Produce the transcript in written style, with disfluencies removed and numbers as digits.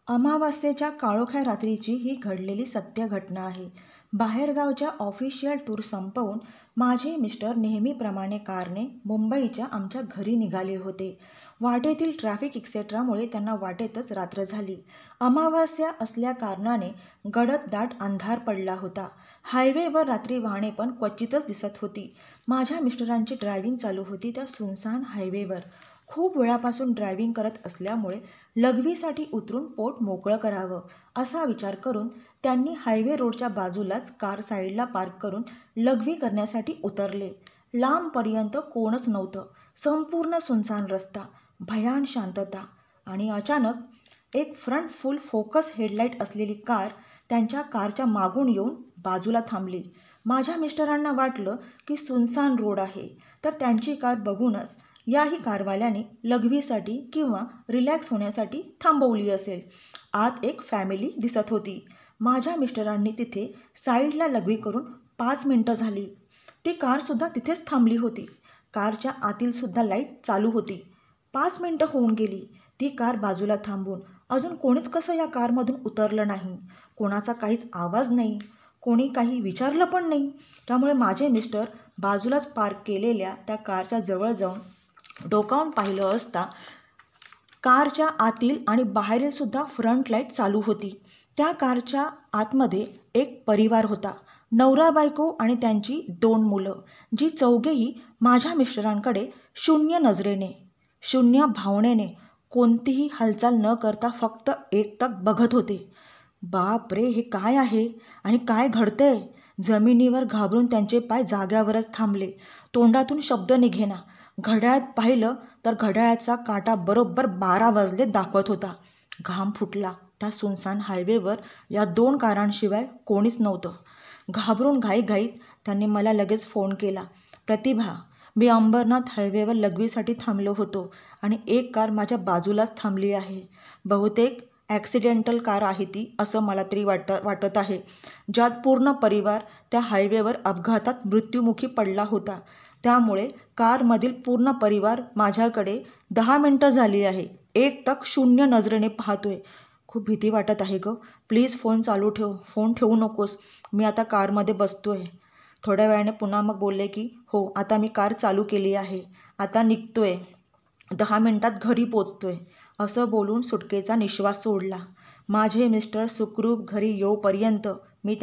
अमावास्येच्या काळोख्या रात्रीची ही घडलेली सत्य घटना आहे. बाहेरगावच्या ऑफिशियल टूर संपवून माझे मिस्टर नेहमीप्रमाणे कारने मुंबईच्या आमच्या घरी निघाले होते. वाटेतील ट्रॅफिक एक्सेट्रामुळे त्यांना वाटेतच रात्र झाली. अमावास्या असल्या कारणाने गडद अंधार पडला होता. हायवेवर रात्री वाहने पण क्वचितच दिसत होती. माझ्या मिस्टरांची ड्रायव्हिंग चालू होती त्या सुनसान हायवेवर. खूप वेळापासून ड्रायव्हिंग करत असल्यामुळे लघवीसाठी उतरून पोट मोकळं करावं असा विचार करून त्यांनी हायवे रोडच्या बाजूलाच कार साईडला पार्क करून लघवी करण्यासाठी उतरले. लांबपर्यंत कोणच नव्हतं. संपूर्ण सुनसान रस्ता, भयान शांतता आणि अचानक एक फ्रंट फुल फोकस हेडलाईट असलेली कार त्यांच्या कारच्या मागून येऊन बाजूला थांबली. माझ्या मिस्टरांना वाटलं की सुनसान रोड आहे, तर त्यांची कार बघूनच याही कारवाल्याने लघवीसाठी किंवा रिलॅक्स होण्यासाठी थांबवली असेल. आत एक फॅमिली दिसत होती. माझ्या मिस्टरांनी तिथे साईडला लघवी करून 5 मिनिटं झाली. ती कारसुद्धा तिथेच थांबली होती. कारच्या आतीलसुद्धा लाईट चालू होती. 5 मिनिटं होऊन गेली. ती कार बाजूला थांबून अजून कोणीच कसं या कारमधून उतरलं नाही. कोणाचा काहीच आवाज नाही. कोणी काही विचारलं पण नाही. त्यामुळे माझे मिस्टर बाजूलाच पार्क केलेल्या त्या कारच्या जवळ जाऊन डोकावून पाहिलं असता कारच्या आतील आणि बाहेरीलसुद्धा फ्रंट लाईट चालू होती. त्या कारच्या आतमध्ये एक परिवार होता. नवरा बायको आणि त्यांची 2 मुलं, जी चौघेही माझ्या मिस्टरांकडे शून्य नजरेने, शून्य भावनेने, कोणतीही हालचाल न करता फक्त एकटक बघत होते. बाप रे, हे काय आहे आणि काय घडतंय? जमिनीवर घाबरून त्यांचे पाय जाग्यावरच थांबले. तोंडातून शब्द निघेना. घड्याळात पाहिलं तर घड्याळाचा काटा बरोबर 12 वाजले दाखवत होता. घाम फुटला. त्या सुनसान हायवेवर या 2 कारांशिवाय कोणीच नव्हतं. घाबरून घाईघाईत त्यांनी मला लगेच फोन केला. प्रतिभा, मी अंबरनाथ हायवेवर लघवीसाठी थांबलो होतो आणि एक कार माझ्या बाजूलाच थांबली आहे. बहुतेक ॲक्सिडेंटल कार आहे ती, असं मला तरी वाटत आहे, ज्यात पूर्ण परिवार त्या हायवेवर अपघातात मृत्युमुखी पडला होता. त्यामुळे कारमधील पूर्ण परिवार माझ्याकडे 10 मिनिटं झाली आहे एकटक शून्य नजरेने पाहतोय. खूप भीती वाटत आहे गं. प्लीज फोन चालू ठेव. फोन ठेवू नकोस. मी आता कारमध्ये बसतोय. थोड्या वेळाने पुन्हा मग बोलले की हो, आता मी कार चालू केली आहे. आता निघतोय. 10 मिनिटात घरी पोचतोय. असं बोलून सुटकेचा निश्वास सोडला. माझे मिस्टर सुखरूप घरी येऊपर्यंत मी